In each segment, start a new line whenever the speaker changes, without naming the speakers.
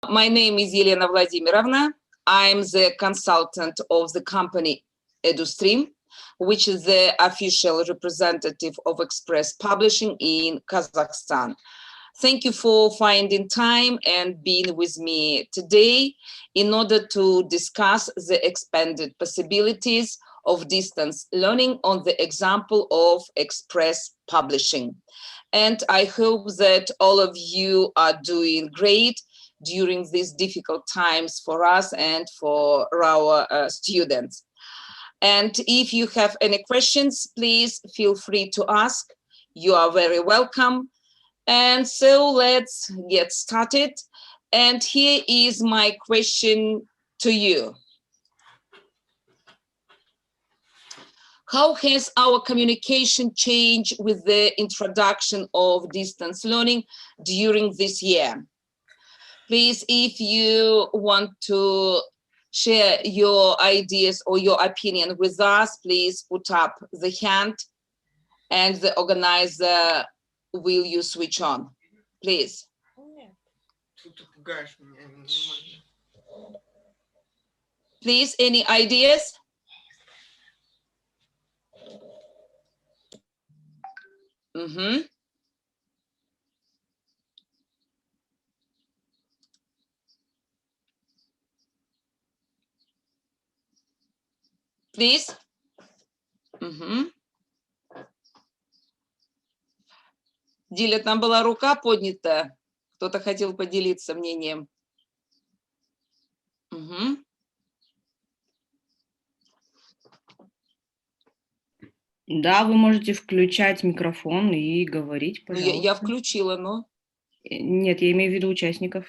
My name is Елена Vladimirovna. I'm the consultant of the company EduStream, which is the official representative of Express Publishing in Kazakhstan. Thank you for finding time and being with me today in order to discuss the expanded possibilities of distance learning on the example of Express Publishing. And I hope that all of you are doing great during these difficult times for us and for our students. And if you have any questions, please feel free to ask. You are very welcome. And so let's get started. And here is my question to you. How has our communication changed with the introduction of distance learning during this year? Please, if you want to share your ideas or your opinion with us, please put up the hand and the organizer will you switch on, please. Please, any ideas? Mm-hmm. Please. Mm-hmm. Диля, там была рука поднята. Кто-то хотел поделиться мнением. Угу.
Да, вы можете включать микрофон и говорить, пожалуйста.
Ну, я включила, но...
Нет, я имею в виду участников.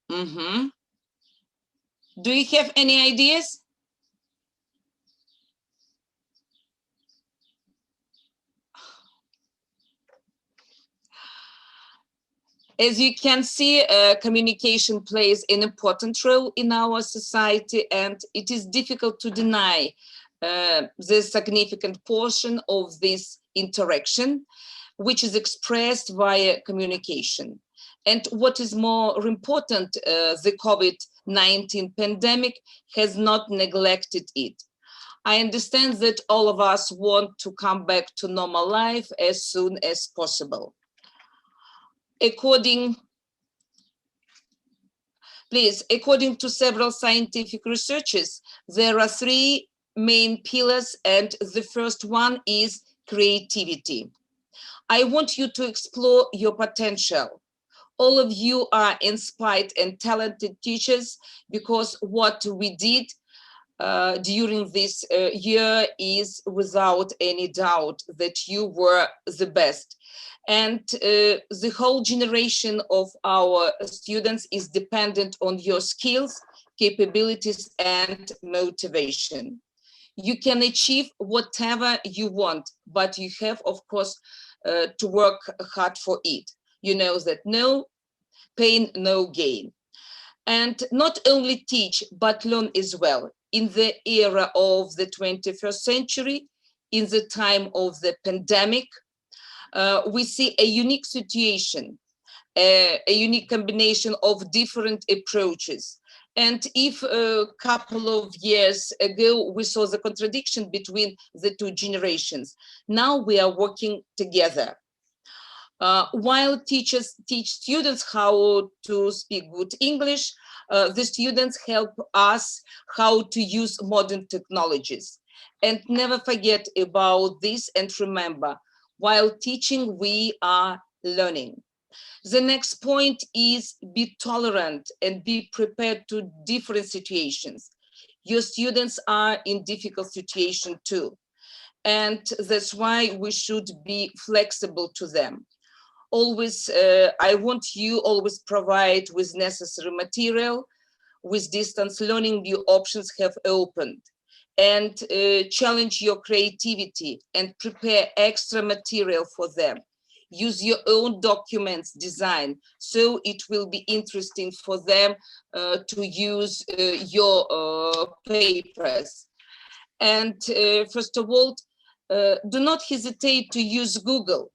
Угу. Do you have any ideas? As you can see, communication plays an important role in our society, and it is difficult to deny the significant portion of this interaction, which is expressed via communication. And what is more important, the COVID-19 pandemic has not neglected it. I understand that all of us want to come back to normal life as soon as possible. According to several scientific researches, there are three main pillars, and the first one is creativity. I want you to explore your potential. All of you are inspired and talented teachers, because what we did during this year is without any doubt that you were the best. And the whole generation of our students is dependent on your skills, capabilities, and motivation. You can achieve whatever you want, but you have, of course, to work hard for it. You know that no pain, no gain. And not only teach, but learn as well. In the era of the 21st century, in the time of the pandemic, we see a unique situation, a unique combination of different approaches. And if a couple of years ago, we saw the contradiction between the two generations, now we are working together. While teachers teach students how to speak good English, the students help us how to use modern technologies. And never forget about this, and remember, while teaching, we are learning. The next point is be tolerant and be prepared to different situations. Your students are in difficult situation too. And that's why we should be flexible to them. Always, I want you always provide with necessary material. With distance learning, new options have opened. And challenge your creativity and prepare extra material for them. Use your own documents design, so it will be interesting for them to use your papers. And first of all, do not hesitate to use Google.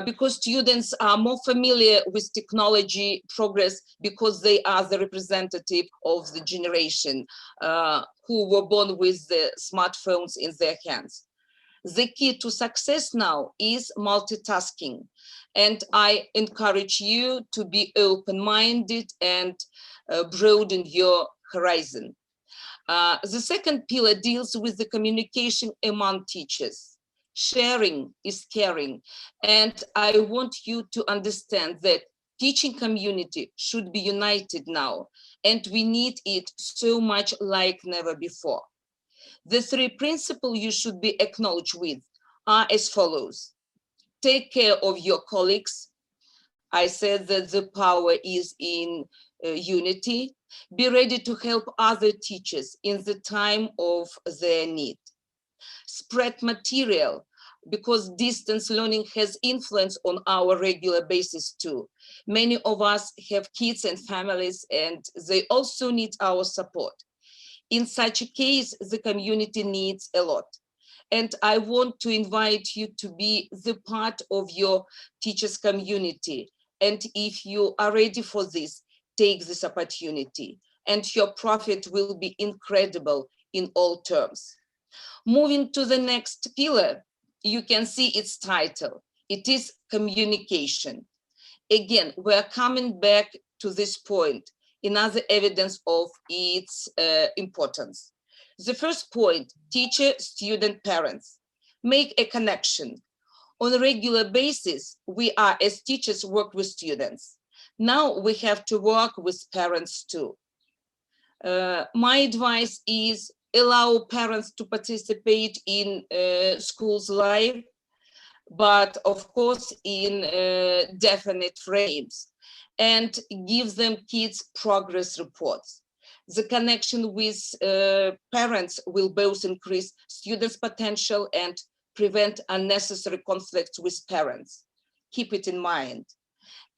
because students are more familiar with technology progress because they are the representative of the generation who were born with the smartphones in their hands. The key to success now is multitasking, and I encourage you to be open-minded and broaden your horizon. The second pillar deals with the communication among teachers. Sharing is caring, and I want you to understand that teaching community should be united now, and we need it so much like never before. The three principles you should be acknowledged with are as follows. Take care of your colleagues. I said that the power is in unity. Be ready to help other teachers in the time of their need. Spread material, because distance learning has influence on our regular basis too. Many of us have kids and families, and they also need our support. In such a case, the community needs a lot. And I want to invite you to be the part of your teachers' community. And if you are ready for this, take this opportunity, and your profit will be incredible in all terms. Moving to the next pillar, you can see its title. It is communication. Again, we're coming back to this point, another evidence of its importance. The first point, teacher, student, parents. Make a connection. On a regular basis, we are, as teachers, work with students. Now we have to work with parents too. My advice is allow parents to participate in school's life, but of course in definite frames, and give them kids progress reports. The connection with parents will both increase students' potential and prevent unnecessary conflicts with parents. Keep it in mind.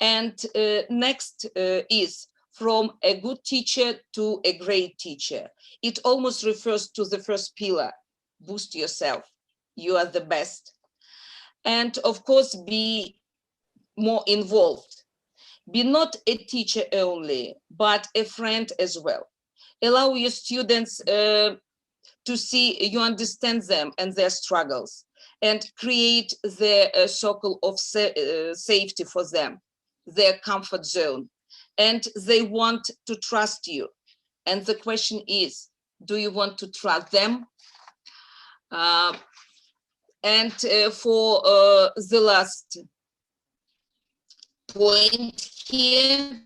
And next is from a good teacher to a great teacher. It almost refers to the first pillar, boost yourself. You are the best. And of course, be more involved. Be not a teacher only, but a friend as well. Allow your students to see you understand them and their struggles, and create the circle of safety for them, their comfort zone. And they want to trust you. And the question is, do you want to trust them? And for the last point here,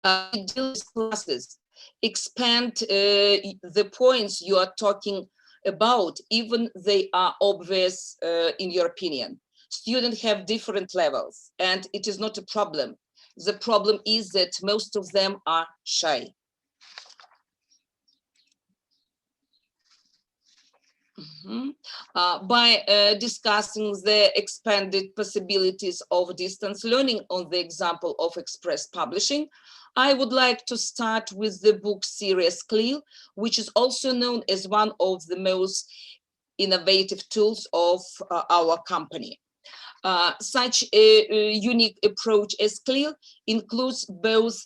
classes, expand the points you are talking about, even they are obvious in your opinion. Students have different levels, and it is not a problem. The problem is that most of them are shy. By discussing the expanded possibilities of distance learning on the example of express publishing, I would like to start with the book series CLIL, which is also known as one of the most innovative tools of our company. Such a unique approach as CLIL includes both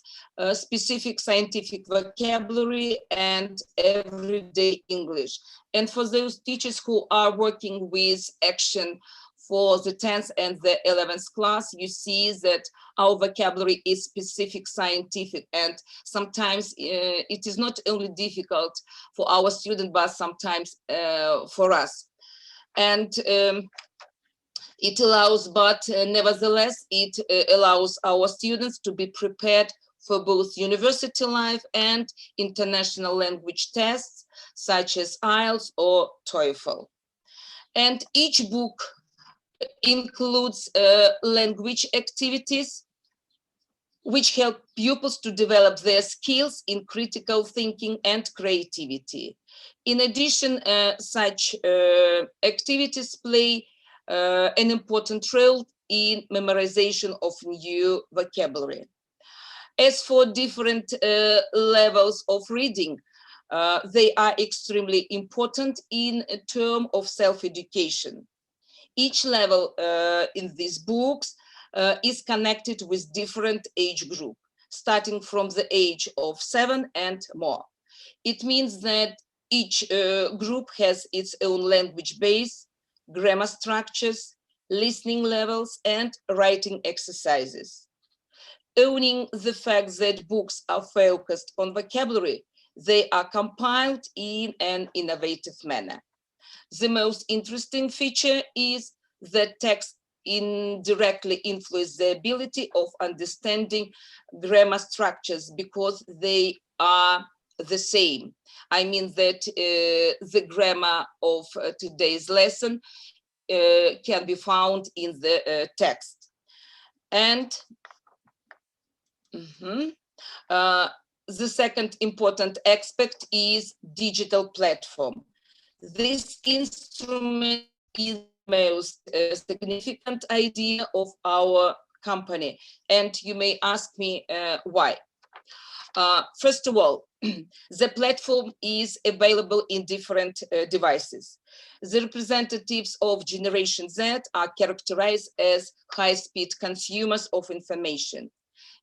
specific scientific vocabulary and everyday English. And for those teachers who are working with action for the 10th and the 11th class, you see that our vocabulary is specific scientific, and sometimes it is not only difficult for our students, but sometimes for us. And it allows, but nevertheless, it allows our students to be prepared for both university life and international language tests, such as IELTS or TOEFL. And each book includes language activities, which help pupils to develop their skills in critical thinking and creativity. In addition, such activities play an important role in memorization of new vocabulary. As for different levels of reading, they are extremely important in terms of self-education. Each level in these books is connected with different age group, starting from the age of 7 and more. It means that each group has its own language base, grammar structures, listening levels, and writing exercises. Owning the fact that books are focused on vocabulary, they are compiled in an innovative manner. The most interesting feature is that text indirectly influence the ability of understanding grammar structures because they are the same. I mean that the grammar of today's lesson can be found in the text. And the second important aspect is digital platform. This instrument is the most significant idea of our company, and you may ask me why. First of all, the platform is available in different devices. The representatives of Generation Z are characterized as high-speed consumers of information,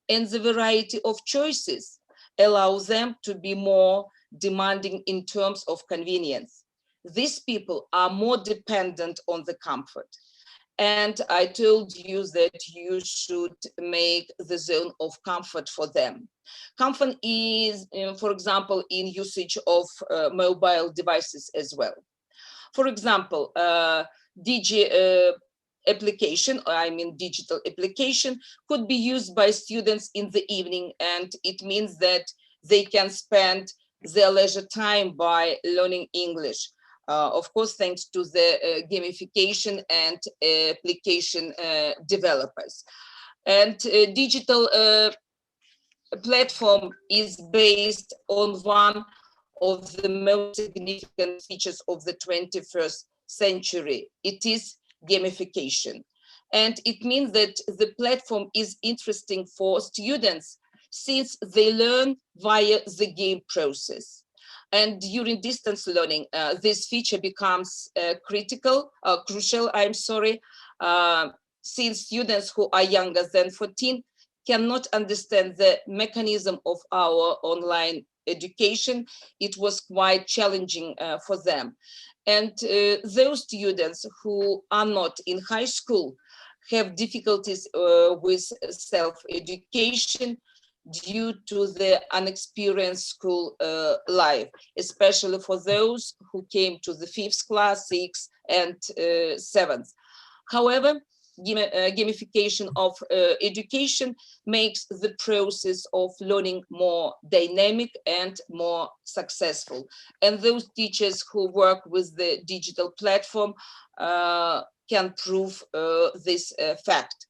and the variety of choices allows them to be more demanding in terms of convenience. These people are more dependent on the comfort. And I told you that you should make the zone of comfort for them. Comfort is, for example, in usage of mobile devices as well. For example, application, I mean digital application, could be used by students in the evening, and it means that they can spend their leisure time by learning English. Of course, thanks to the gamification and application developers. And digital platform is based on one of the most significant features of the 21st century. It is gamification. And it means that the platform is interesting for students since they learn via the game process. And during distance learning, this feature becomes crucial, since students who are younger than 14 cannot understand the mechanism of our online education. It was quite challenging for them. And those students who are not in high school have difficulties with self-education due to the unexperienced school life, especially for those who came to the 5th class, 6th, and 7th. However, gamification of education makes the process of learning more dynamic and more successful. And those teachers who work with the digital platform can prove this fact.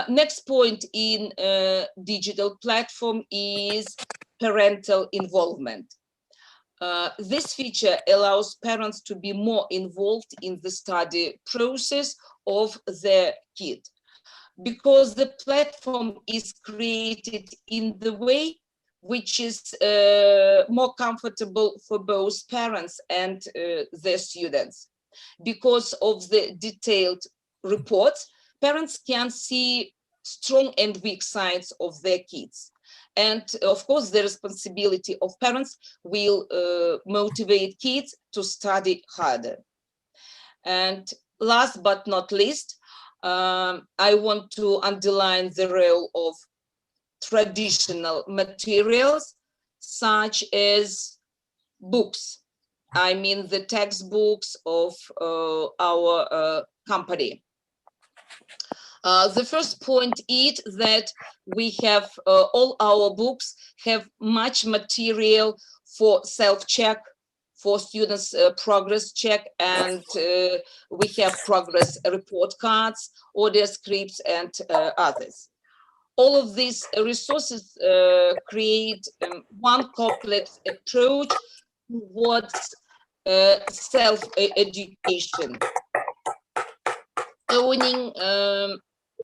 Next point in digital platform is parental involvement. This feature allows parents to be more involved in the study process of their kid, because the platform is created in the way which is more comfortable for both parents and their students. Because of the detailed reports, parents can see strong and weak sides of their kids. And of course, the responsibility of parents will motivate kids to study harder. And last but not least, I want to underline the role of traditional materials, such as books. I mean the textbooks of our company. The first point is that we have all our books have much material for self-check, for students' progress check, and we have progress report cards, audio scripts, and others. All of these resources create one complex approach towards self-education, owning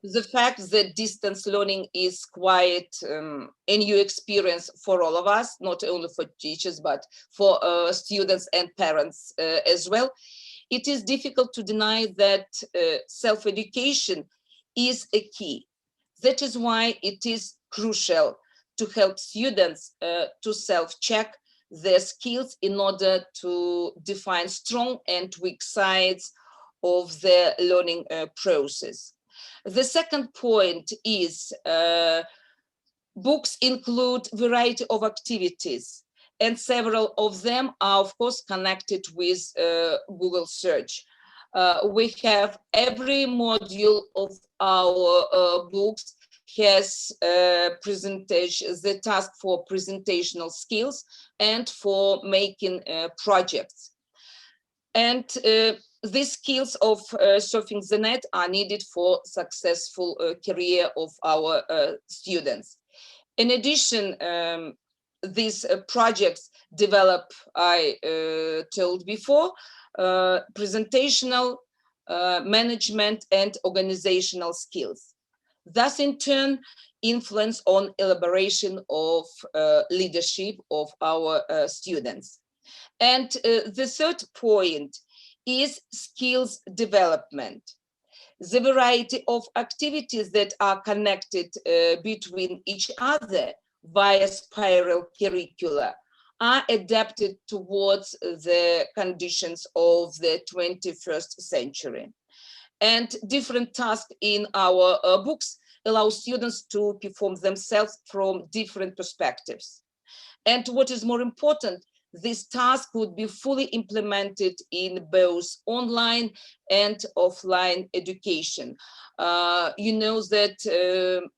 the fact that distance learning is quite a new experience for all of us, not only for teachers, but for students and parents as well. it is difficult to deny that self-education is a key. That is why it is crucial to help students to self-check their skills in order to define strong and weak sides of the learning process. The second point is books include variety of activities, and several of them are, of course, connected with Google search. We have every module of our books has presentation, the task for presentational skills and for making projects. And these skills of surfing the net are needed for successful career of our students. In addition, these projects develop, I told before, presentational, management and organizational skills. Thus, in turn, influence on elaboration of leadership of our students. And the third point is skills development. The variety of activities that are connected between each other via spiral curricula are adapted towards the conditions of the 21st century. And different tasks in our books allow students to perform themselves from different perspectives. And what is more important, this task would be fully implemented in both online and offline education. You know that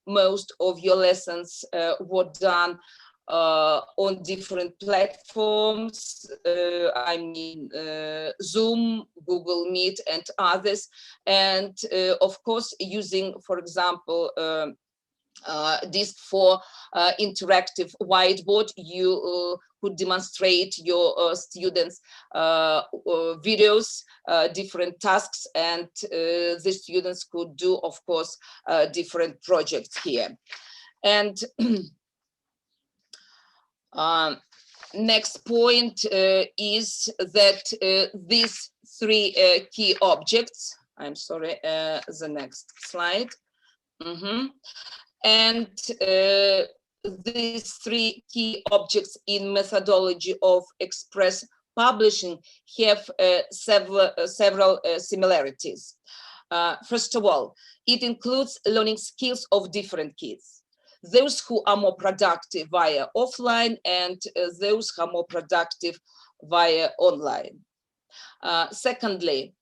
most of your lessons were done on different platforms, I mean Zoom, Google Meet and others, and of course using, for example, disk for interactive whiteboard, you could demonstrate your students videos, different tasks, and the students could do, of course, different projects here. And next point is that these three key objects, I'm sorry, the next slide. And these three key objects in methodology of express publishing have several similarities. First of all, it includes learning skills of different kids. Those who are more productive via offline and those who are more productive via online. Secondly,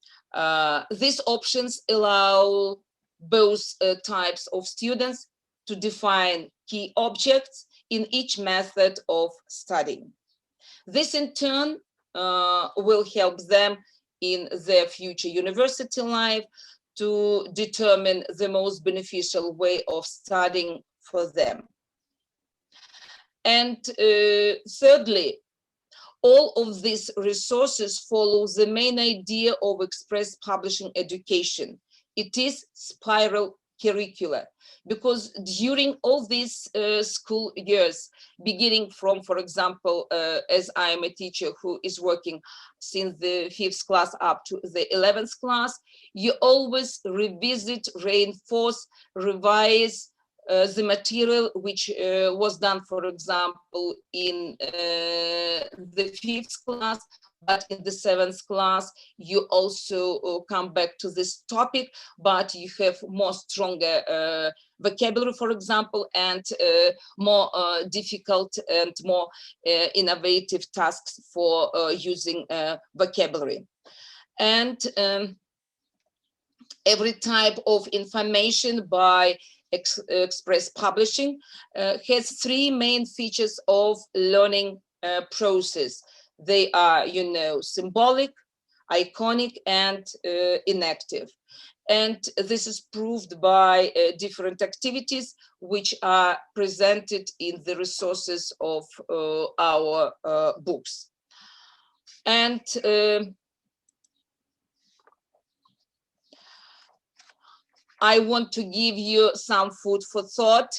these options allow both types of students to define key objects in each method of studying. This in turn will help them in their future university life to determine the most beneficial way of studying for them. And thirdly, all of these resources follow the main idea of express publishing education. It is spiral curricula, because during all these school years, beginning from, for example, as I am a teacher who is working since the 5th class up to the 11th class, you always revisit, reinforce, revise the material which was done, for example, in the 5th class, but in the 7th class, you also come back to this topic, but you have more stronger vocabulary, for example, and more difficult and more innovative tasks for using vocabulary. And every type of information by express publishing has three main features of learning process. They are, you know, symbolic, iconic, and inactive. And this is proved by different activities which are presented in the resources of our books. And I want to give you some food for thought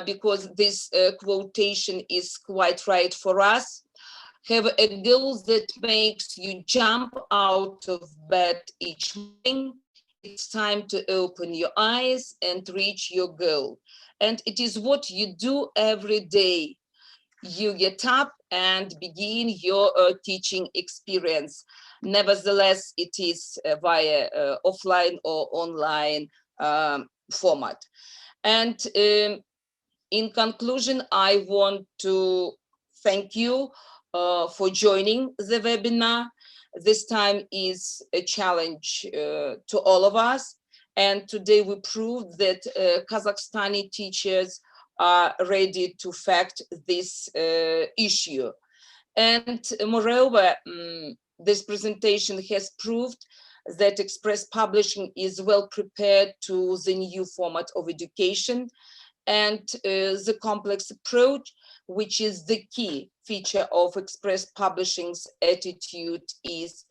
because this quotation is quite right for us. Have a goal that makes you jump out of bed each morning. It's time to open your eyes and reach your goal. And it is what you do every day. You get up and begin your teaching experience. Nevertheless, it is via offline or online format. And in conclusion, I want to thank you for joining the webinar. This time is a challenge to all of us. And today we proved that Kazakhstani teachers are ready to fact this issue. And moreover, this presentation has proved that Express Publishing is well prepared to the new format of education and the complex approach, which is the key feature of Express Publishing's attitude, is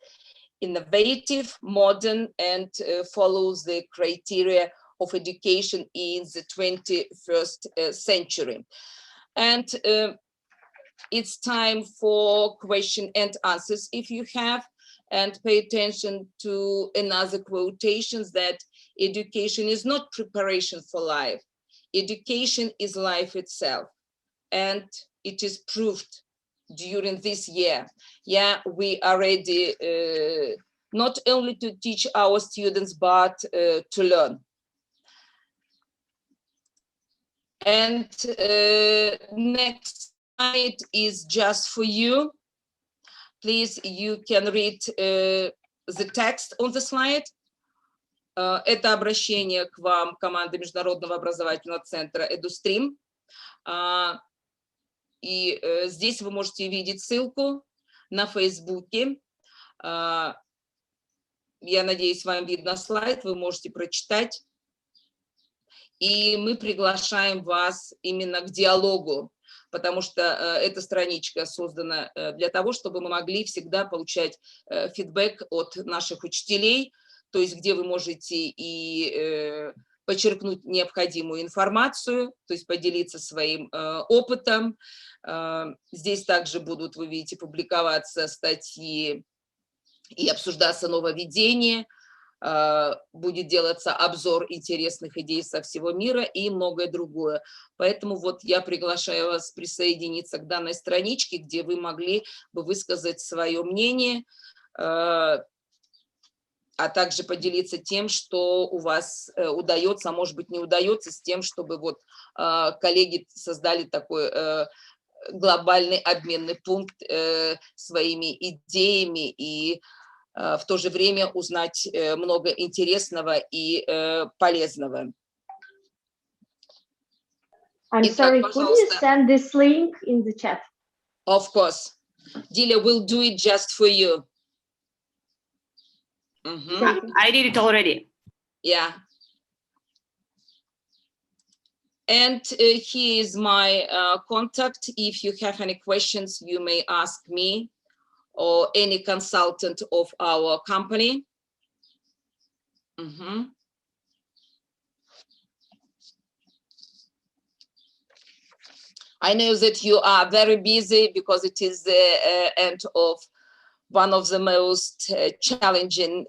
innovative, modern, and follows the criteria of education in the 21st century. And it's time for question and answers if you have, and pay attention to another quotations that education is not preparation for life. Education is life itself, and it is proved during this year. Yeah, we are ready not only to teach our students, but to learn. And next slide is just for you. Please, you can read the text on the slide. Это обращение к вам команды Международного образовательного центра EduStream. И здесь вы можете видеть ссылку на Фейсбуке. Я надеюсь, вам видно слайд, вы можете прочитать. И мы приглашаем вас именно к диалогу, потому что эта страничка создана для того, чтобы мы могли всегда получать фидбэк от наших учителей, то есть где вы можете и подчеркнуть необходимую информацию, то есть поделиться своим опытом. Здесь также будут, вы видите, публиковаться статьи и обсуждаться нововведения, будет делаться обзор интересных идей со всего мира и многое другое. Поэтому вот я приглашаю вас присоединиться к данной страничке, где вы могли бы высказать свое мнение, а также поделиться тем, что у вас удается, а может быть не удается, с тем, чтобы вот коллеги создали такой глобальный обменный пункт своими идеями и в то же время узнать много интересного и полезного.
I'm sorry, could you send this link in the chat?
Of course. Dilia will do it just for you.
I did it already.
Yeah. And here is my contact. If you have any questions, you may ask me or any consultant of our company. I know that you are very busy because it is the end of one of the most challenging